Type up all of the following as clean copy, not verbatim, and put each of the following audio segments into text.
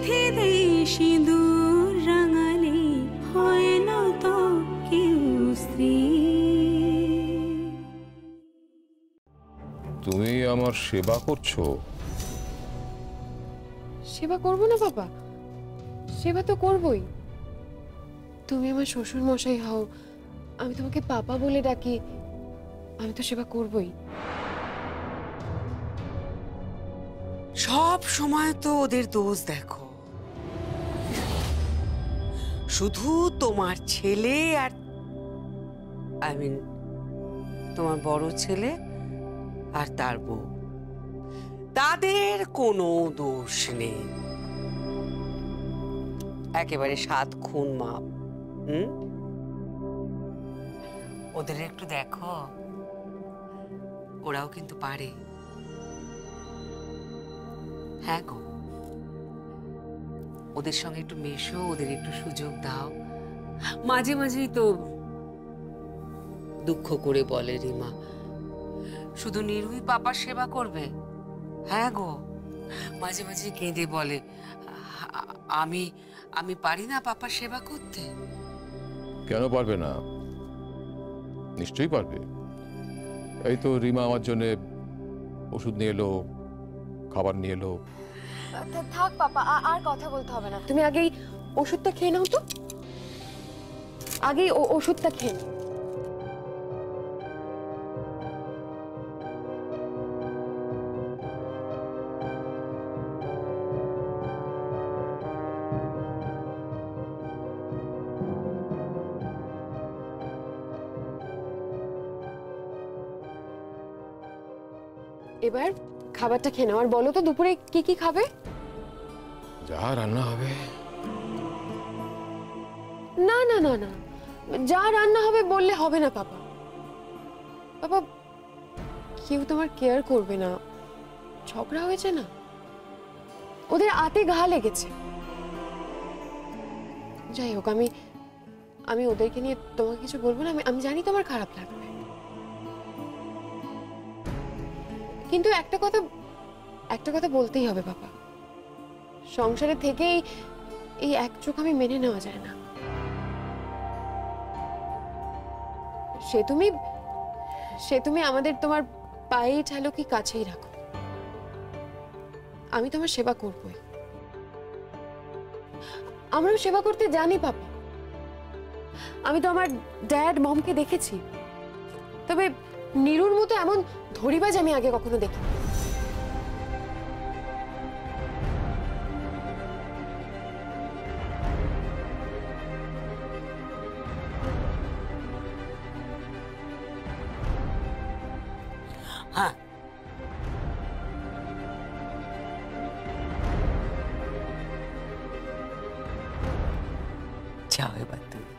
বেঁধে দেই সিঁদুর রাঙালে হয় না তো কেউ স্ত্রী। তুমি আমার সেবা করছো? সেবা করবো না বাবা? সেবা তো করবই। তুমি আমার শ্বশুর মশাই হও, আমি তোমাকে পাপা বলে ডাকি, আমি তো সেবা করবই। সব সময় তো ওদের দোষ দেখো, শুধু তোমার ছেলে আর তোমার বড় ছেলে আর তার বউ, তাদের কোনো দোষ নেই। একেবারে 7 খুন মাপ। ওদের একটু দেখো, ওরাও কিন্তু পারে। হ্যাঁ গো, ওদের সঙ্গে একটু মেশো, ওদের একটু সুযোগ দাও। মাঝে মাঝেই তো দুঃখ করে বলে রিমা, শুধু নিরুই পাপার সেবা করবে। হ্যাঁ গো, মাঝে মাঝে কেঁদে বলে, আমি আমি পারি না পাপার সেবা করতে। কেন পারবে না? নিশ্চয়ই পারবে। এই তো রিমা আমার জন্য ওষুধ নিয়ে এলো, খাবার নিয়ে এলো। থাক পাপা, আর কথা বলতে হবে না। তুমি আগেই ওষুধটা খেয়ে নাও তো, আগেই ওষুধটা খেয়ে নাও। এবার খাবারটা খেয়ে নাও, আর বলো তো দুপুরে কি কি খাবে? যা রান্না হবে। না না না না, যা রান্না হবে বললে হবে না পাপা। পাপা, কেউ তোমার কেয়ার করবে না, ঝগড়া হয়েছে না, ওদের আতে ঘা লেগেছে। যাই হোক, আমি ওদেরকে নিয়ে তোমাকে কিছু বলবো না। আমি জানি তোমার খারাপ লাগবে, কিন্তু একটা কথা বলতেই হবে পাপা। সংসারে থেকেই এই এক চোখ আমি মেনে নেওয়া যায় না। সে তুমি আমাদের তোমার পায়েই ঠেলো কি কাছেই রাখো, আমি তোমার সেবা করবই। আমরাও সেবা করতে জানি পাপা। আমি তো আমার ড্যাড মমকে দেখেছি, তবে নিরুর মতো এমন ধরিবাজ আমি আগে কখনো দেখি। হ্যাঁ, যাও এবার তুমি।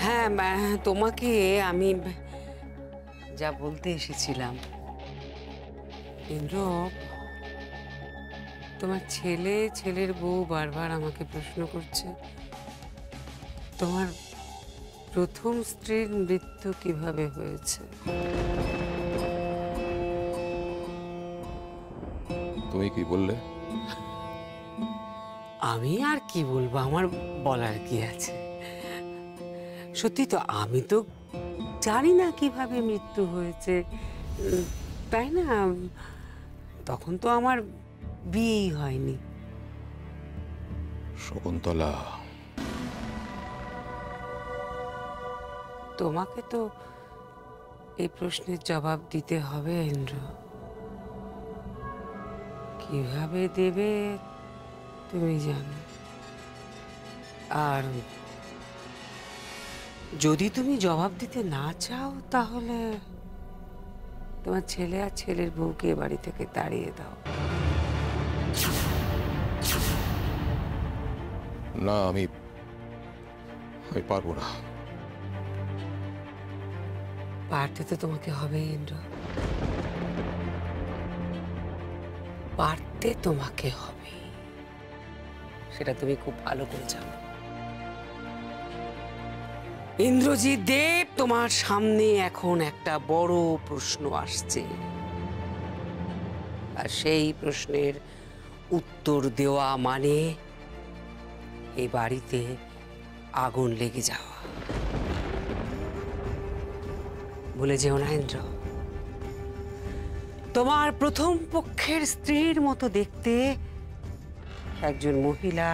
হ্যাঁ, তোমাকে আমি যা বলতে এসেছিলাম, ইন্দ্র, তোমার ছেলের বউ বারবার আমাকে প্রশ্ন করছে, তোমার প্রথম স্ত্রীর মৃত্যু কিভাবে হয়েছে। তুমি কি বললে? আমি আর কি বলবো, আমার বলার কি আছে। সত্যি তো, আমি তো জানি না কিভাবে মৃত্যু হয়েছে, তাই না? তখন তো আমার বিয়েই হয়নি। শকুন্তলা, তোমাকে তো এই প্রশ্নের জবাব দিতে হবে ইন্দ্র। কিভাবে দেবে তুমি জানো। আর যদি তুমি জবাব দিতে না চাও, তাহলে তোমার ছেলে আর ছেলের বউকে বাড়ি থেকে তাড়িয়ে দাও। না, আমি পারবো না। পারতে তো তোমাকে হবে ইন্দ্র, পারতে তোমাকে হবে। সেটা তুমি খুব ভালো করে জানো। ইন্দ্রজিৎ দেব, তোমার সামনে এখন একটা বড় প্রশ্ন আসছে, আর সেই প্রশ্নের উত্তর দেওয়া মানে এই বাড়িতে আগুন লেগে যাওয়া। ভুলে যেও না ইন্দ্র, তোমার প্রথম পক্ষের স্ত্রীর মতো দেখতে একজন মহিলা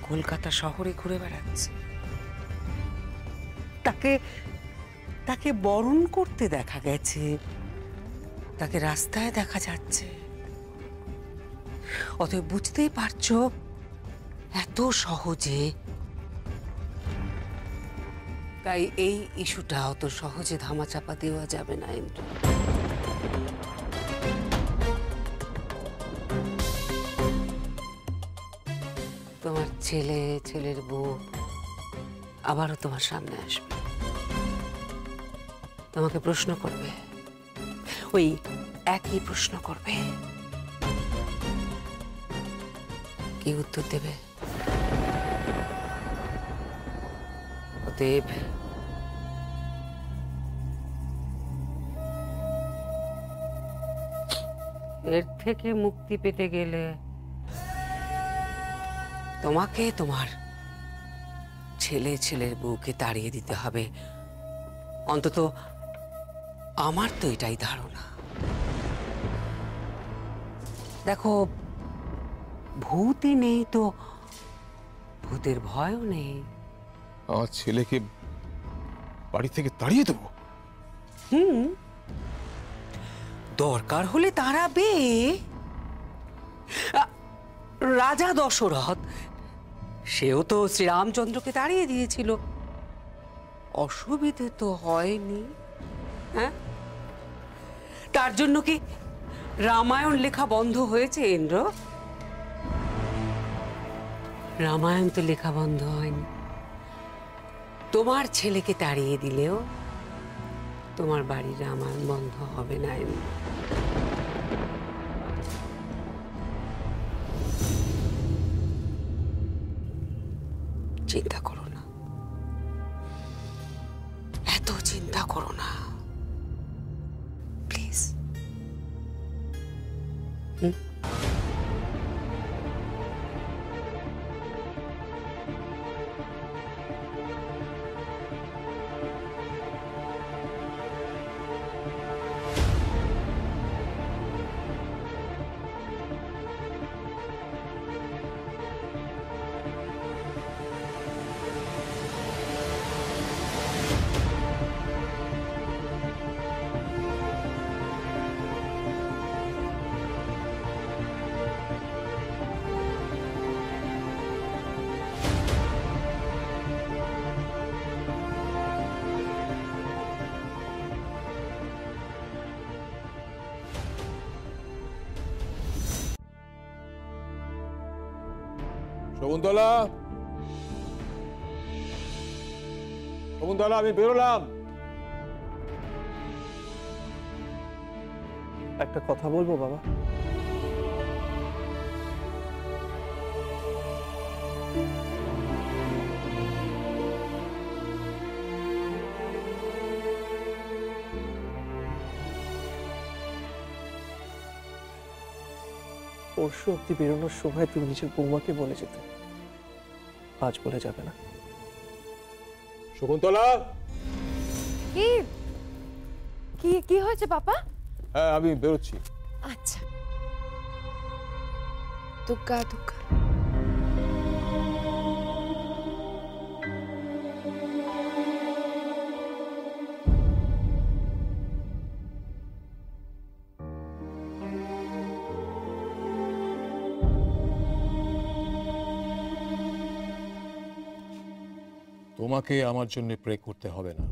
কলকাতা শহরে ঘুরে বেড়াচ্ছে। তাকে তাকে বরণ করতে দেখা গেছে, তাকে রাস্তায় দেখা যাচ্ছে। অতএব বুঝতেই পারছো এত সহজে, তাই এই ইস্যুটা অত সহজে ধামাচাপা দেওয়া যাবে না ইন্দ্র। তোমার ছেলে, ছেলের বউ আবারও তোমার সামনে আসবে, তোমাকে প্রশ্ন করবে, ওই একই প্রশ্ন করবে। কি উত্তর দেবে? অতএব এর থেকে মুক্তি পেতে গেলে তোমাকে তোমার ছেলে, ছেলের বউকে তাড়িয়ে দিতে হবে। অন্তত আমার তো এটাই ধারণা। দেখো, ভূতই নেই তো ভূতের ভয়ও নেই। আমার ছেলেকে বাড়ি থেকে তাড়িয়ে দেবো? দরকার হলে তাড়াবে। রাজা দশরথ, সেও তো শ্রীরামচন্দ্রকে তাড়িয়ে দিয়েছিল, অসুবিধে তো হয়নি। হ্যাঁ, তার জন্য কি রামায়ণ লেখা বন্ধ হয়েছে ইন্দ্র? রামায়ণ তো লেখা বন্ধ হয়নি। তোমার ছেলেকে তাড়িয়ে দিলেও তোমার বাড়ির রামায়ণ বন্ধ হবে না ইন্দ্র। চিন্তা করো না, এত চিন্তা করো না প্লিজ। শকুন্তলা, শকুন্তলা, আমি বেরোলাম। একটা কথা বলবো বাবা? পরশু অব্দি বেরোনোর সময় তুমি নিজের বৌমাকে বলে যেতে, আজ বলে যাবে না। শকুন্তলা, কি কি কি হয়েছে পাপা? হ্যাঁ, আমি বেরোচ্ছি। আচ্ছা, দুগ্গা দুগ্গা। তোমাকে আমার জন্য প্রে করতে হবে না,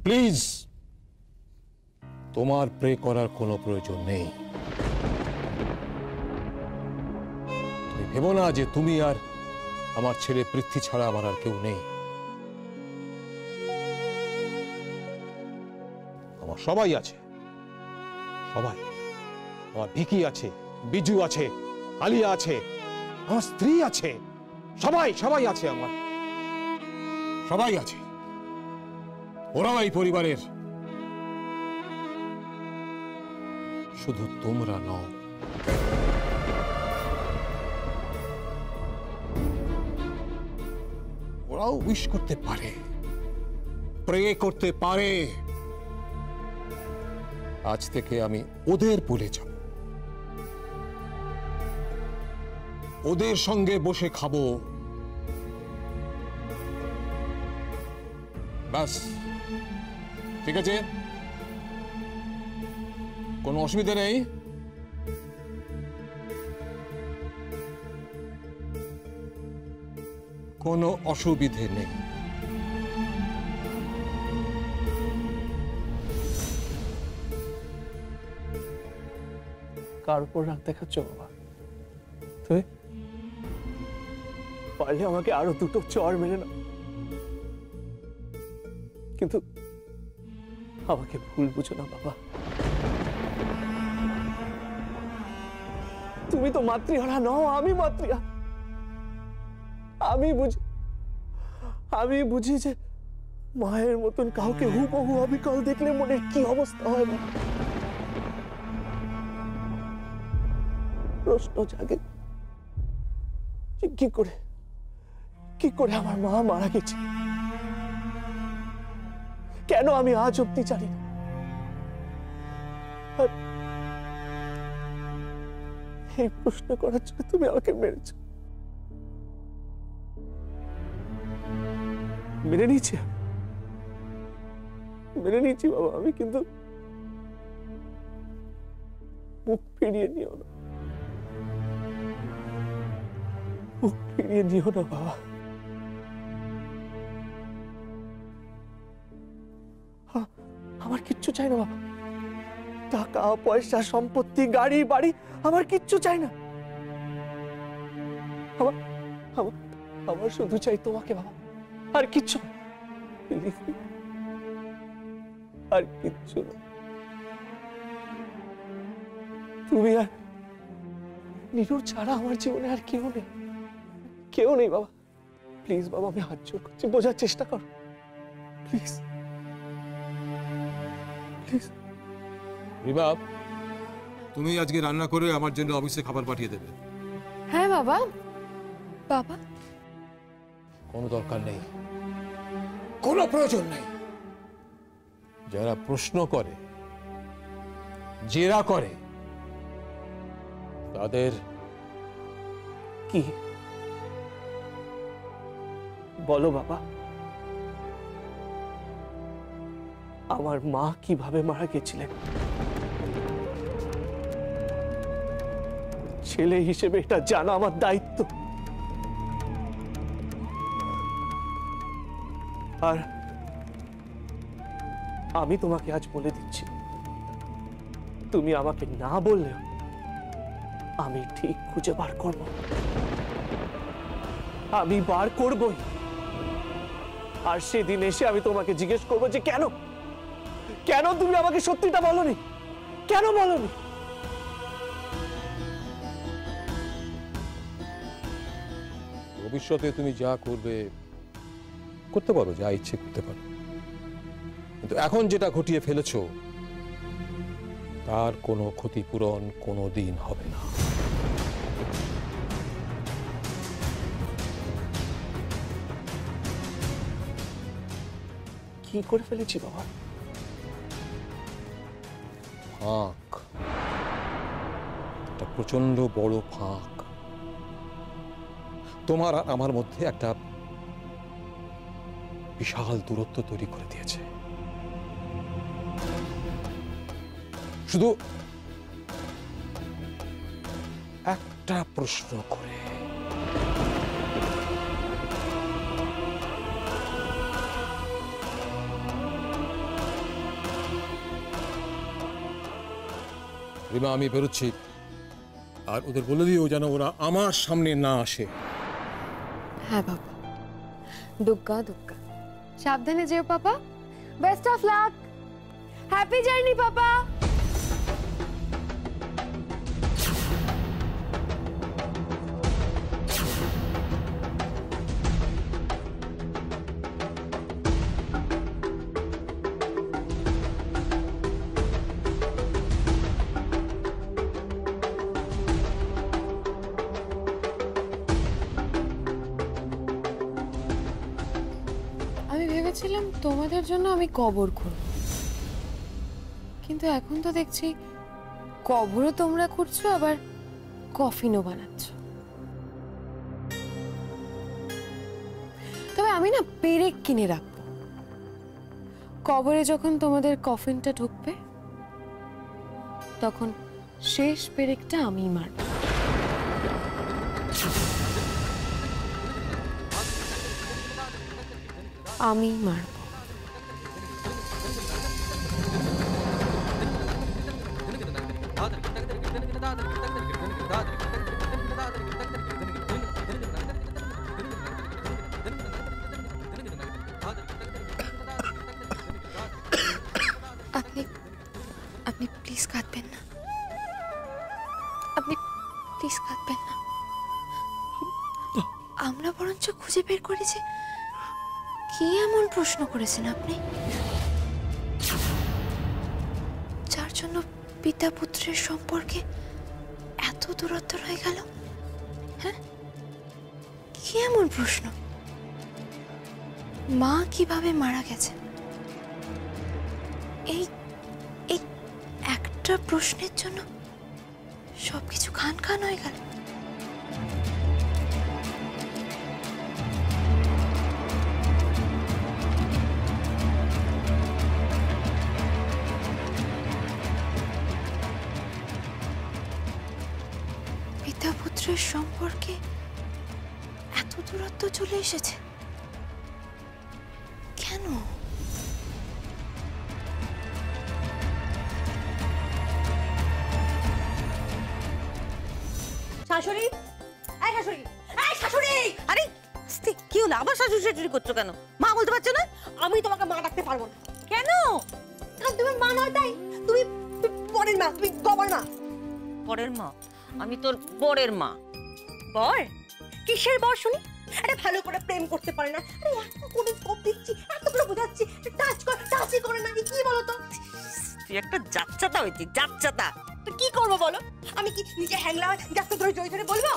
প্লিজ। তোমার প্রে করার কোনো প্রয়োজন নেই। তুমি ভেবো না যে তুমি আর আমার ছেলে পৃথ্বী ছাড়া আমার আর কেউ নেই। আমার সবাই আছে, সবাই। আমার ভিকি আছে, বিজু আছে, আলিয়া আছে, আমার স্ত্রী আছে, সবাই সবাই আছে, আমার সবাই আছে। ওরাও এই পরিবারের, শুধু তোমরা নও। ওরাও উইশ করতে পারে, প্রে করতে পারে। আজ থেকে আমি ওদের বলে যাব, ওদের সঙ্গে বসে খাবো, ব্যাস। ঠিক আছে? কোনো অসুবিধা নেই? কোনো অসুবিধে নেই। কার উপর রাগ দেখাচ্ছ বাবা? তুমি পারলে আমাকে আরো দুটো চড় মেরে না, কিন্তু আমাকে ভুল বুঝো না বাবা। তুমি তো মাতৃহারা নও, আমি মাতৃহারা। আমি বুঝি যে মায়ের মতন কাউকে হুবহু অবিকল দেখলে মনে কি অবস্থা হয় না। প্রশ্ন জাগে যে কি করে আমার মা মারা গেছে, কেন আমি আজ অব্দি জানি না। আর এই প্রশ্ন করার জন্য তুমি আমাকে মেরেছ। মেনে নিয়েছি বাবা আমি, কিন্তু মুখ ফিরিয়ে নিও না, মুখ ফিরিয়ে নিও না বাবা। আমার কিচ্ছু চাই না বাবা, টাকা পয়সা সম্পত্তি গাড়ি বাড়ি আমার কিচ্ছু চাই না। আমার শুধু চাই তোমাকে বাবা, আর কিচ্ছু না, আর কিচ্ছু না। তুমি আর নীরুর ছাড়া আমার জীবনে আর কেউ নেই বাবা। প্লিজ বাবা, আমি হাত জোড় করছি, বোঝার চেষ্টা করো প্লিজ। রিমা, তুমি আজকে রান্না করে আমার জন্য অফিসে খাবার পাঠিয়ে দেবে। হ্যাঁ বাবা। বাবা, কোনো দরকার নেই, কোনো প্রয়োজন নেই। যারা প্রশ্ন করে, জেরা করে, তাদের কি বলো বাবা? আমার মা কিভাবে মারা গেছিলেন? ছেলে হিসেবে এটা জানা আমার দায়িত্ব। আর আমি তোমাকে আজ বলে দিচ্ছি, তুমি আমাকে না বললেও আমি ঠিক খুঁজে বার করব। আমি বার করবই। আর সেদিন এসে আমি তোমাকে জিজ্ঞেস করবো যে কেন তুমি আমাকে সত্যিটা বলনি, কেন বলনি? ভবিষ্যতে তুমি যা করতে পারো, যা ইচ্ছে করতে পারো, কিন্তু এখন যেটা ঘটিয়ে ফেলেছো তার কোনো ক্ষতিপূরণ কোনোদিন হবে না। কি করে ফেলেছি বাবা? ফাঁক, একটা প্রচন্ড বড় ফাঁক তোমার আর আমার মধ্যে একটা বিশাল দূরত্ব তৈরি করে দিয়েছে। শুধু একটা প্রশ্ন করে, রিমা আমি বেরোচ্ছি, আর ওদের বলে দিও যেন ওরা আমার সামনে না আসে। হ্যাঁ বাবা, দুগ্গা দুগ্গা। সাবধানে যেও papa. Best of luck. Happy journey papa. ভেবেছিলাম তোমাদের জন্য আমি কবর করব, কিন্তু এখন তো দেখছি কবরও তোমরা করছো, আবার কফিনও বানাচ্ছ। তবে আমি না পেরেক কিনে রাখবো, কবরে যখন তোমাদের কফিনটা ঢুকবে তখন শেষ পেরেকটা আমি মারব। আমি মারব। আপনি আপনি প্লিজ কাঁদবেন না, আপনি প্লিজ কাঁদবেন না। আমরা বরঞ্চ খুঁজে বের করেছি কি এমন প্রশ্ন করেছেন আপনি, যার জন্য পিতা পুত্রের সম্পর্কে এত দূরত্ব রয়ে গেল। হ্যাঁ, কি এমন প্রশ্ন? মা কিভাবে মারা গেছেন, এই এই একটা প্রশ্নের জন্য সবকিছু খান খান হয়ে গেল। পিতা পুত্রের সম্পর্কে এত দূরত্ব চলে এসেছে কেন? শাশুড়ি, এই শাশুড়ি, এই শাশুড়ি! আরে কি হলো, আবার শাশুড়ি শাশুড়ি করছো কেন? মা বলতে পারছো না? আমি তোমাকে মা ডাকতে পারবো না। কেন? কারণ তুমি মা নয়, তাই তুমি পরের মা, তুমি গবার মা। পরের মা? আমি তোর বরের মা। বর? কিসের বর শুনি? আরে ভালো করে প্রেম করতে পারে না, আরে এত করে কোপ দিচ্ছি, এত করে বোঝাচ্ছি, টাচ কর, টাচই করে না, কি বলো তো? তুই একটা যাচ্ছাতা হয়েছিস, যাচ্ছাতা। তো কি করবো বলো? আমি কি নিজে হ্যাংলা যাতে ধরে জয় ধরে বলবো?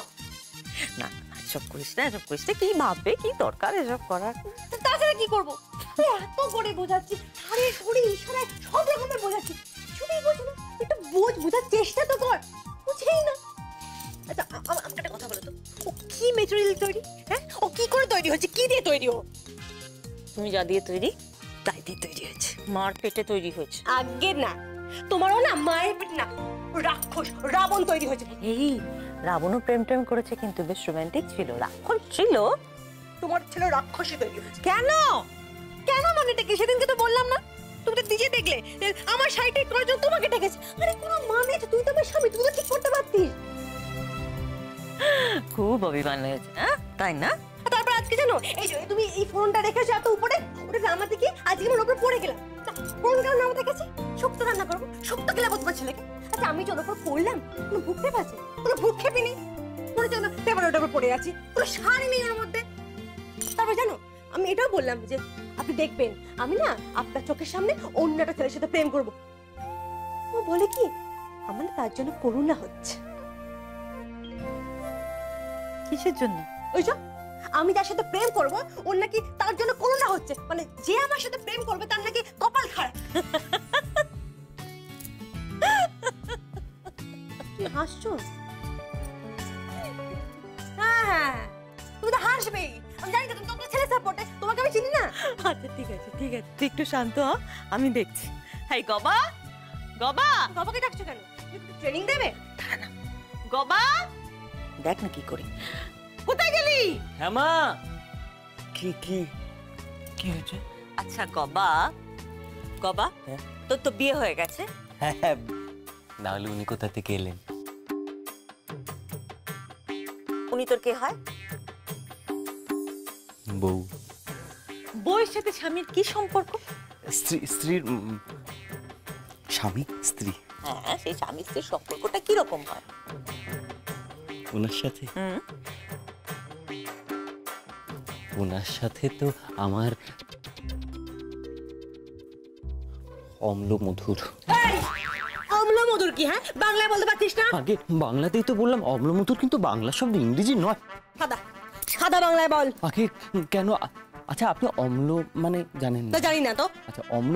না এসব করিস না, এসব করিস না, কি ভাববে, কি দরকার এসব করার? তাছাড়া কি করবো? এত করে বোঝাচ্ছি, সারে সরে ইশারায় সব রকমের বোঝাচ্ছি, কিছুই বোঝে না। একটু বোঝার চেষ্টা তো কর, বুঝেই না। আচ্ছা আমাকে একটা কথা বলো তো, ও কি মেটেরিয়াল তৈরি? হ্যাঁ, ও কি করে তৈরি হচ্ছে, কি দিয়ে তৈরি? ও তুমি যা দিয়ে তৈরি তাই দিয়ে তৈরি হয়েছে। মার পেটে তৈরি হয়েছে। আগে না, তোমারও না মায়ের পেট না, রাক্ষস রাবণ তৈরি হয়েছে। এই রাবণও প্রেম টেম করেছে, কিন্তু বেশ রোমান্টিক ছিল, রাক্ষস ছিল। তোমার ছেলে রাক্ষসী তৈরি হয়েছে। কেন? কেন মানেটা কি? সেদিনকে তো বললাম না, তুমি তো নিজে দেখলে আমার শাড়িটা কয়জন তোমাকে ডেকেছে। আরে কোনো মানে, তুই তো আমার স্বামী, তুই তো ঠিক করতে পারতিস। খুব অভিমান হয়েছে, তাই না? তারপর আজকে জানো, এই যে তুমি এই ফোনটা রেখেছো এত উপরে, ওটা নামাতে কি আজকে আমার উপরে পড়ে গেলাম। ফোন কেন নামাতে গেছি? শুক্তো রান্না করবো, শুক্তো খেলে তোমার ছেলেকে। আচ্ছা আমি যখন উপর পড়লাম, কোনো ভুক খেপ আছে? কোনো ভুক খেপি নেই, মনে হচ্ছে না পেপার ওটার উপর পড়ে আছি, কোনো শাড়ি নেই ওর মধ্যে। তারপর জানো, আমি এটাও বললাম যে আপনি দেখবেন আমি না আপনার চোখের সামনে অন্য একটা ছেলের সাথে প্রেম করবো। ও বলে কি, আমার তার জন্য করুণা হচ্ছে। কিসের জন্য? ওই যে আমি যার সাথে প্রেম করবো ওর নাকি তার জন্য করুণা হচ্ছে, মানে যে আমার সাথে প্রেম করবে তার নাকি কপাল খারাপ। হাসছো? হ্যাঁ তুমি তো হাসবেই, আমি জানি তো তুমি তোমার ছেলে সাপোর্টে, তোমাকে আমি চিনি না। আচ্ছা ঠিক আছে ঠিক আছে, তুই একটু শান্ত হ, আমি দেখছি। হাই গবা, গবা। গবাকে ডাকছো কেন? ট্রেনিং দেবে? না গবা, দেখ না কি করি। কোথায় গেলি? হ্যাঁ মা। কি কি কি হয়েছে? আচ্ছা গবা, গবা তোর তো বিয়ে হয়ে গেছে। হ্যাঁ, না হলে উনি কোথা থেকে এলেন? উনি তোর কে হয়? বউ। বউয়ের সাথে স্বামীর কি সম্পর্ক? স্ত্রীর স্বামী স্ত্রী। হ্যাঁ, সেই স্বামী স্ত্রীর সম্পর্কটা কিরকম হয়? ওনার সাথে ওনার সাথে তো আমার অম্ল মধুর। অম্ল মধুর কি? হ্যাঁ, বাংলায় বলতে পারছিস না? আগে বাংলাতেই তো বললাম অম্ল মধুর, কিন্তু বাংলা শব্দ ইংরেজি নয়। সাদা সাদা বাংলায় বল। আগে কেন আচ্ছা আপনি অম্ল মানে জানেন তো না? জানি না তো। আচ্ছা অম্ল